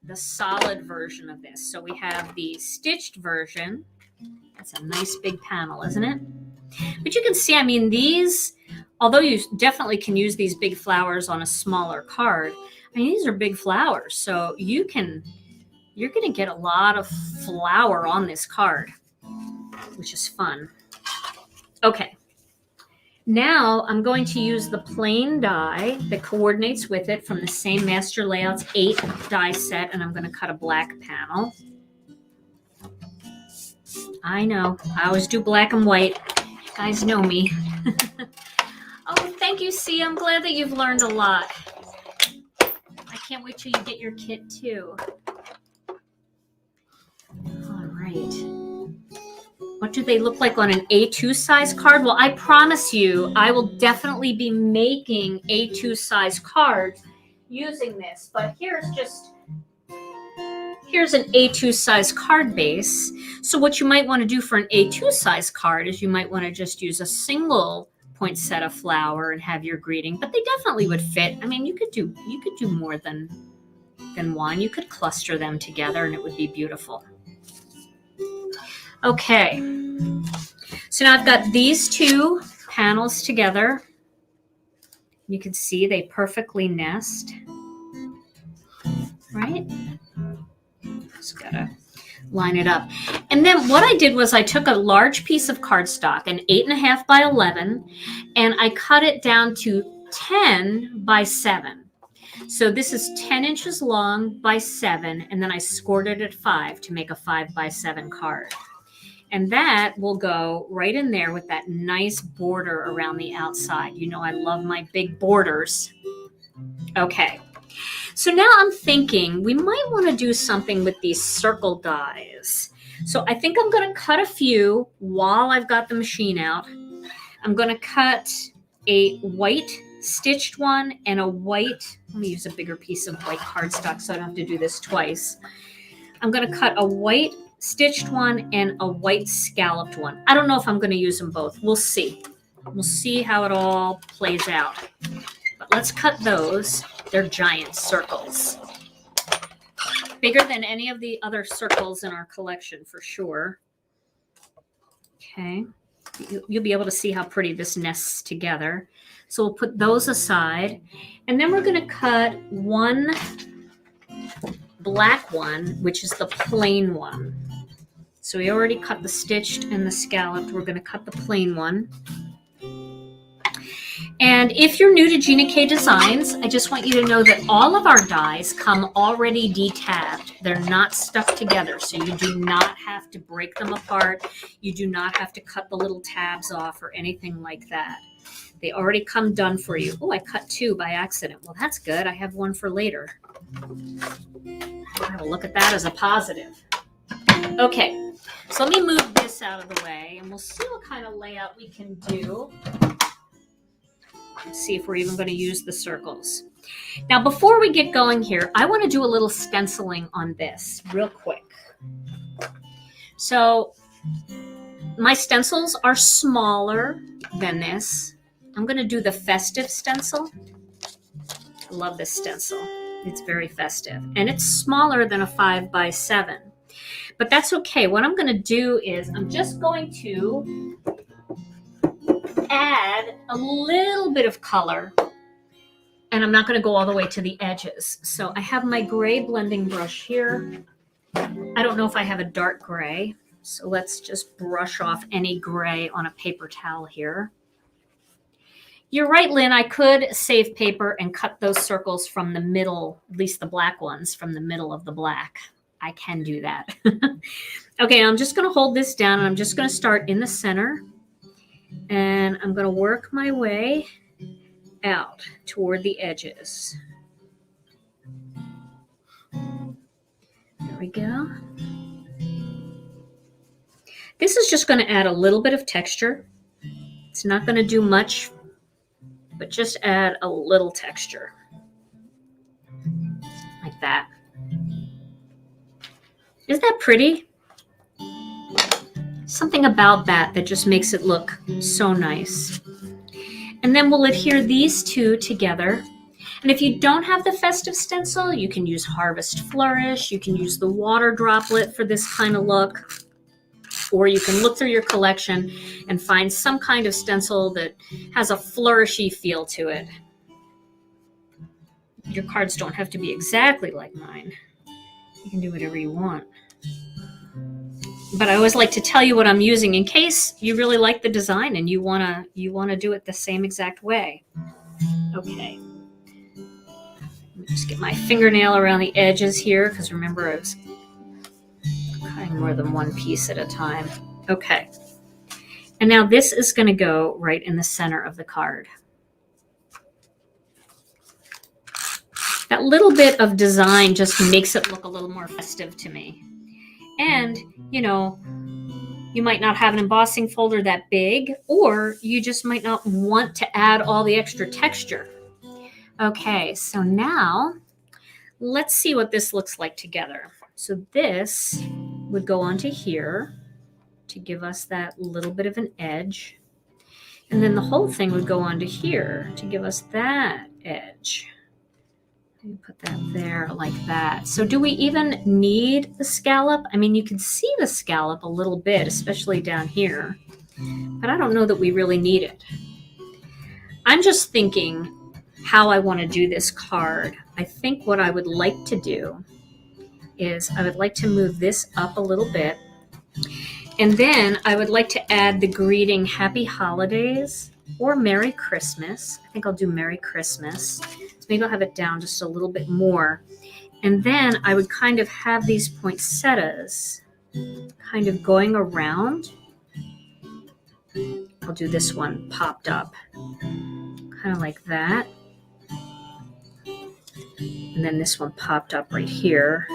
the solid version of this. So we have the stitched version. That's a nice big panel, isn't it? But you can see, I mean, these, although you definitely can use these big flowers on a smaller card, I mean, these are big flowers. So you're going to get a lot of flower on this card, which is fun. Okay. Now I'm going to use the plain die that coordinates with it from the same Master Layouts 8 die set, and I'm going to cut a black panel. I know, I always do black and white. You guys know me. Oh, thank you, C. I'm glad that you've learned a lot. I can't wait till you get your kit too. All right. What do they look like on an A2 size card? Well, I promise you, I will definitely be making A2 size cards using this. But here's an A2 size card base. So what you might want to do for an A2 size card is you might want to just use a single poinsettia flower and have your greeting. But they definitely would fit. I mean, you could do more than one. You could cluster them together and it would be beautiful. Okay, so now I've got these two panels together. You can see they perfectly nest, right? Just gotta line it up. And then what I did was I took a large piece of cardstock, an 8.5 by 11, and I cut it down to 10 by 7. So this is 10 inches long by 7, and then I scored it at 5 to make a 5 by 7 card. And that will go right in there with that nice border around the outside. You know I love my big borders. Okay, so now I'm thinking we might want to do something with these circle dies. So I think I'm going to cut a few while I've got the machine out. I'm going to cut a white stitched one and a white, let me use a bigger piece of white cardstock so I don't have to do this twice. I'm going to cut a white stitched one and a white scalloped one. I don't know if I'm going to use them both. We'll see. We'll see how it all plays out. But let's cut those. They're giant circles. Bigger than any of the other circles in our collection for sure. Okay. You'll be able to see how pretty this nests together. So we'll put those aside. And then we're going to cut one black one, which is the plain one. So we already cut the stitched and the scalloped. We're going to cut the plain one. And if you're new to Gina K Designs, I just want you to know that all of our dies come already detabbed. They're not stuck together, so you do not have to break them apart. You do not have to cut the little tabs off or anything like that. They already come done for you. Oh, I cut 2 by accident. Well, that's good. I have one for later. I will look at that as a positive. Okay, so let me move this out of the way and we'll see what kind of layout we can do. Let's see if we're even going to use the circles. Now, before we get going here, I want to do a little stenciling on this real quick. So my stencils are smaller than this. I'm going to do the festive stencil. I love this stencil. It's very festive. And it's smaller than a 5x7. But that's okay. What I'm going to do is I'm just going to add a little bit of color. And I'm not going to go all the way to the edges. So I have my gray blending brush here. I don't know if I have a dark gray. So let's just brush off any gray on a paper towel here. You're right, Lynn. I could save paper and cut those circles from the middle, at least the black ones, from the middle of the black. I can do that. Okay, I'm just going to hold this down and I'm just going to start in the center. And I'm going to work my way out toward the edges. There we go. This is just going to add a little bit of texture. It's not going to do much, but just add a little texture. Like that. Isn't that pretty? Something about that just makes it look so nice. And then we'll adhere these two together. And if you don't have the festive stencil, you can use Harvest Flourish. You can use the water droplet for this kind of look. Or you can look through your collection and find some kind of stencil that has a flourishy feel to it. Your cards don't have to be exactly like mine. You can do whatever you want. But I always like to tell you what I'm using in case you really like the design and you wanna do it the same exact way. Okay. Let me just get my fingernail around the edges here because remember I was cutting more than one piece at a time. Okay. And now this is going to go right in the center of the card. That little bit of design just makes it look a little more festive to me. And, you know, you might not have an embossing folder that big, or you just might not want to add all the extra texture. Okay, so now let's see what this looks like together. So this would go onto here to give us that little bit of an edge. And then the whole thing would go onto here to give us that edge. Let me put that there like that. So do we even need the scallop? I mean, you can see the scallop a little bit, especially down here, but I don't know that we really need it. I'm just thinking how I want to do this card. I think what I would like to do is I would like to move this up a little bit. And then I would like to add the greeting Happy Holidays or Merry Christmas. I think I'll do Merry Christmas. So maybe I'll have it down just a little bit more. And then I would kind of have these poinsettias kind of going around. I'll do this one popped up, kind of like that. And then this one popped up right here.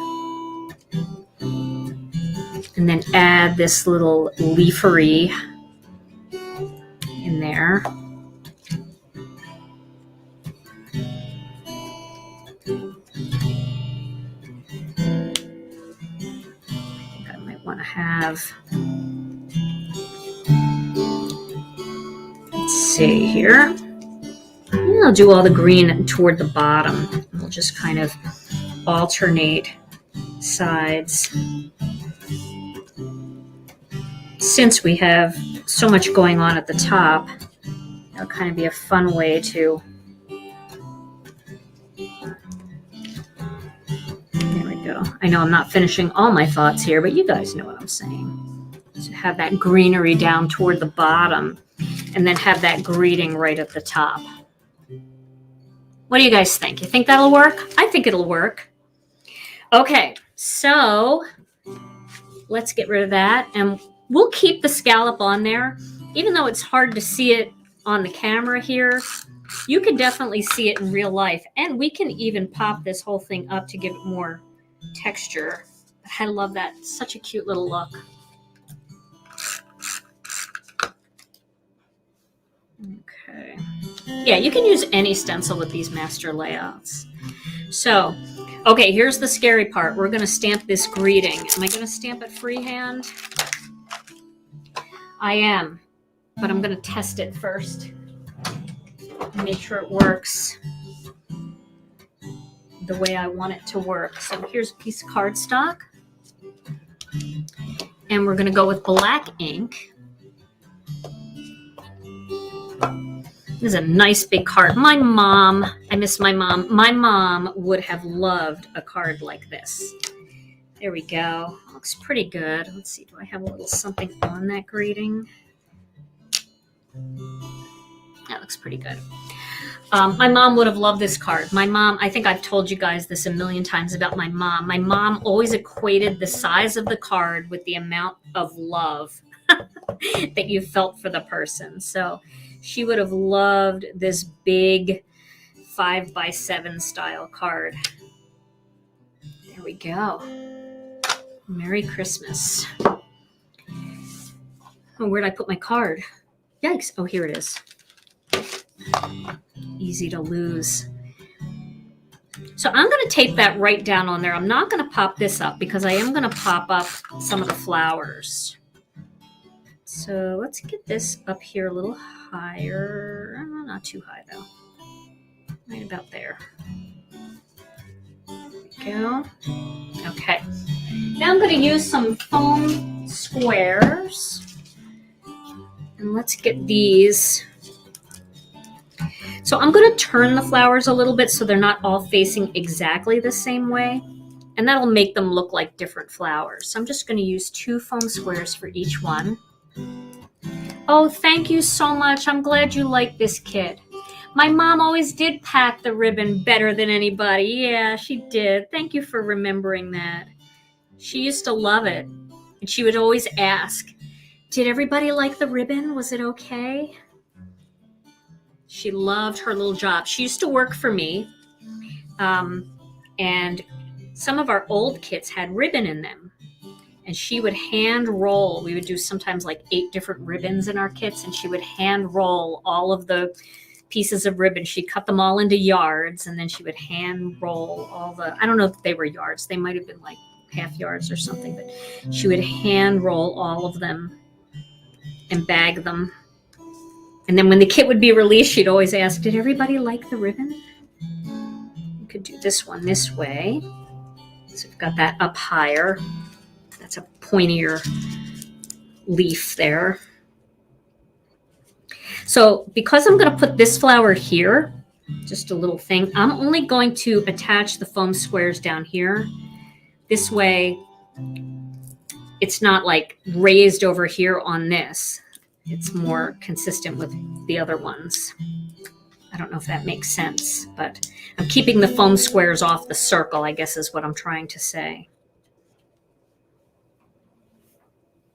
And then add this little leafery in there. I think I might want to have, let's see here. I'll do all the green toward the bottom. We'll just kind of alternate sides. Since we have so much going on at the top, it'll kind of be a fun way to, there we go. I know I'm not finishing all my thoughts here, but you guys know what I'm saying. So have that greenery down toward the bottom and then have that greeting right at the top. What do you guys think? You think that'll work? I think it'll work. Okay, so let's get rid of that. And we'll keep the scallop on there. Even though it's hard to see it on the camera here, you can definitely see it in real life. And we can even pop this whole thing up to give it more texture. I love that. Such a cute little look. Okay. Yeah, you can use any stencil with these master layouts. So, okay, here's the scary part. We're going to stamp this greeting. Am I going to stamp it freehand? I am, but I'm going to test it first. Make sure it works the way I want it to work. So here's a piece of cardstock. And we're going to go with black ink. This is a nice big card. My mom, I miss my mom. My mom would have loved a card like this. There we go. Looks pretty good. Let's see, do I have a little something on that greeting? That looks pretty good. My mom would have loved this card. My mom, I think I've told you guys this a million times about my mom. My mom always equated the size of the card with the amount of love that you felt for the person. So she would have loved this big 5x7 style card. There we go. Merry Christmas. Oh, where'd I put my card? Yikes. Oh, here it is. Easy to lose. So I'm going to tape that right down on there. I'm not going to pop this up because I am going to pop up some of the flowers. So let's get this up here a little higher. Not too high though. Right about there. There we go. Okay. Now I'm going to use some foam squares. And let's get these. So I'm going to turn the flowers a little bit so they're not all facing exactly the same way. And that'll make them look like different flowers. So I'm just going to use 2 foam squares for each one. Oh, thank you so much. I'm glad you like this kit. My mom always did pack the ribbon better than anybody. Yeah, she did. Thank you for remembering that. She used to love it. And she would always ask, did everybody like the ribbon? Was it okay? She loved her little job. She used to work for me. And some of our old kits had ribbon in them. And she would hand roll. We would do sometimes like 8 different ribbons in our kits. And she would hand roll all of the pieces of ribbon. She'd cut them all into yards. And then she would hand roll all the, I don't know if they were yards. They might have been like half yards or something. But she would hand roll all of them and bag them. And then when the kit would be released, she'd always ask, did everybody like the ribbon? You could do this one this way. So we've got that up higher. That's a pointier leaf there. So because I'm going to put this flower here, just a little thing, I'm only going to attach the foam squares down here. This way, it's not like raised over here on this. It's more consistent with the other ones. I don't know if that makes sense, but I'm keeping the foam squares off the circle, I guess is what I'm trying to say.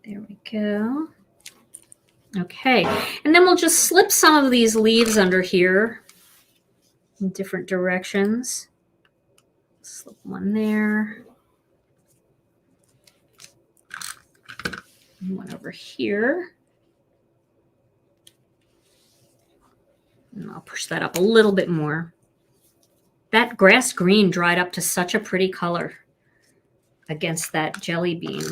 There we go. Okay, and then we'll just slip some of these leaves under here in different directions. Slip one there. And one over here. And I'll push that up a little bit more. That grass green dried up to such a pretty color against that jelly bean.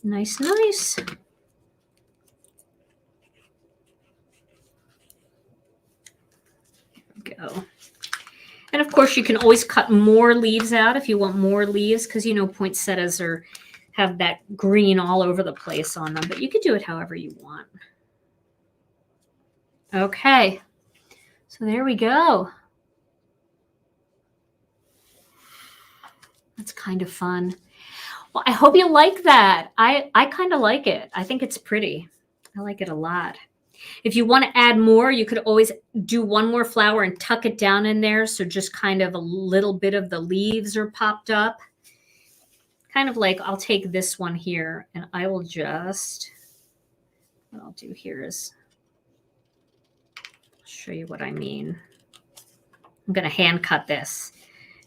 Nice, nice. There we go. And of course, you can always cut more leaves out if you want more leaves, because you know poinsettias have that green all over the place on them, but you could do it however you want. Okay, so there we go. That's kind of fun. Well, I hope you like that. I kind of like it. I think it's pretty. I like it a lot. If you want to add more, you could always do one more flower and tuck it down in there. So just kind of a little bit of the leaves are popped up. Kind of like I'll take this one here and I will just, what I'll do here is show you what I mean. I'm going to hand cut this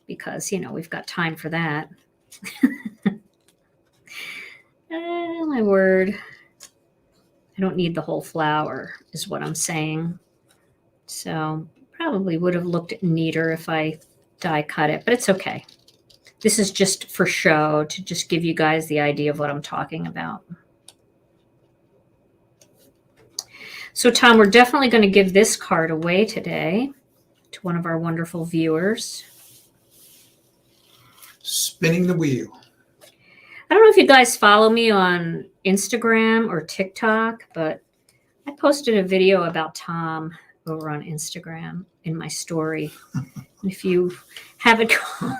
because, you know, we've got time for that. Oh, my word. I don't need the whole flower is what I'm saying. So probably would have looked neater if I die cut it, but it's okay. This is just for show to just give you guys the idea of what I'm talking about. So Tom, we're definitely going to give this card away today to one of our wonderful viewers. Spinning the wheel. I don't know if you guys follow me on Instagram or TikTok, but I posted a video about Tom over on Instagram in my story. If you haven't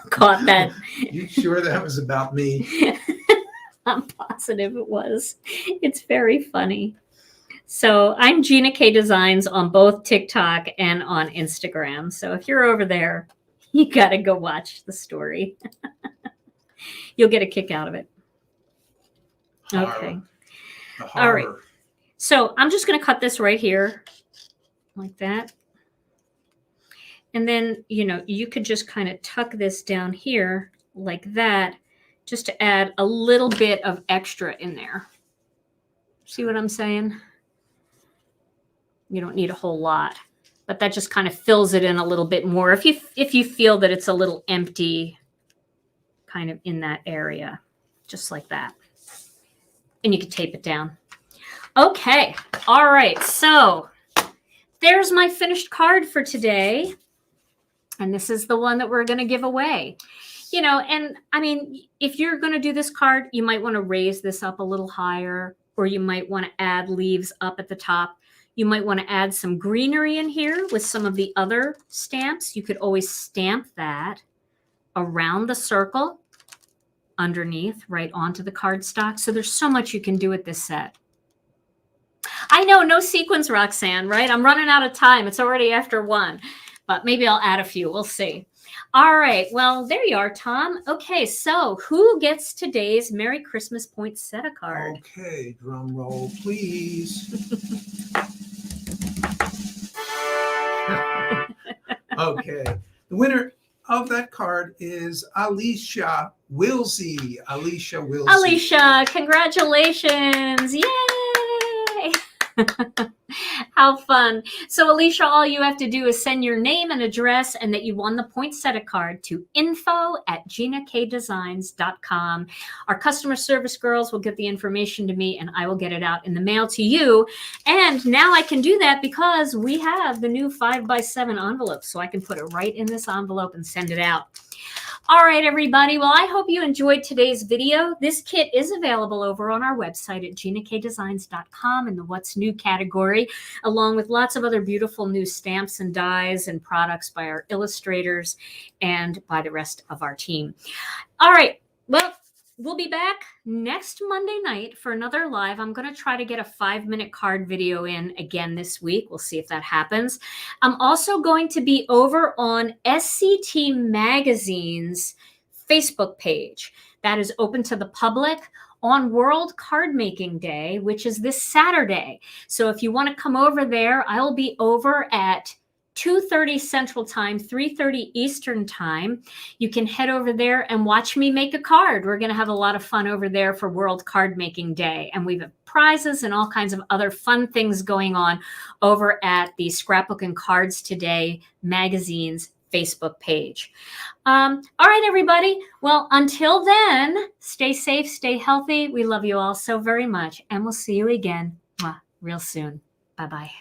caught that. You sure that was about me? I'm positive it was. It's very funny. So I'm Gina K Designs on both TikTok and on Instagram. So if you're over there, you got to go watch the story. You'll get a kick out of it. Okay. All right. So I'm just going to cut this right here like that. And then, you know, you could just kind of tuck this down here like that, just to add a little bit of extra in there. See what I'm saying? You don't need a whole lot, but that just kind of fills it in a little bit more. If you feel that it's a little empty kind of in that area, just like that. And you can tape it down. Okay. All right. So there's my finished card for today. And this is the one that we're going to give away. You know, and I mean, if you're going to do this card, you might want to raise this up a little higher, or you might want to add leaves up at the top. You might want to add some greenery in here with some of the other stamps. You could always stamp that around the circle underneath, right onto the cardstock. So there's so much you can do with this set. I know, no sequins, Roxanne, right? I'm running out of time. It's already after 1. But maybe I'll add a few. We'll see. All right. Well, there you are, Tom. Okay. So who gets today's Merry Christmas Poinsettia card? Okay. Drum roll, please. Okay. The winner of that card is Alicia Willsie. Alicia Willsie. Alicia, congratulations. Yay. How fun. So Alicia, all you have to do is send your name and address and that you won the poinsettia card to info@ginakdesigns.com. Our customer service girls will get the information to me and I will get it out in the mail to you. And now I can do that because we have the new 5x7 envelope. So I can put it right in this envelope and send it out. All right, everybody. Well, I hope you enjoyed today's video. This kit is available over on our website at ginakdesigns.com in the What's New category, along with lots of other beautiful new stamps and dies and products by our illustrators and by the rest of our team. All right. Well, we'll be back next Monday night for another live. I'm going to try to get a 5-minute card video in again this week. We'll see if that happens. I'm also going to be over on SCT Magazine's Facebook page. That is open to the public on World Card Making Day, which is this Saturday. So if you want to come over there, I'll be over at 2:30 Central Time, 3:30 Eastern Time. You can head over there and watch me make a card. We're going to have a lot of fun over there for World Card Making Day. And we have prizes and all kinds of other fun things going on over at the Scrapbook and Cards Today magazine's Facebook page. All right, everybody. Well, until then, stay safe, stay healthy. We love you all so very much. And we'll see you again real soon. Bye-bye.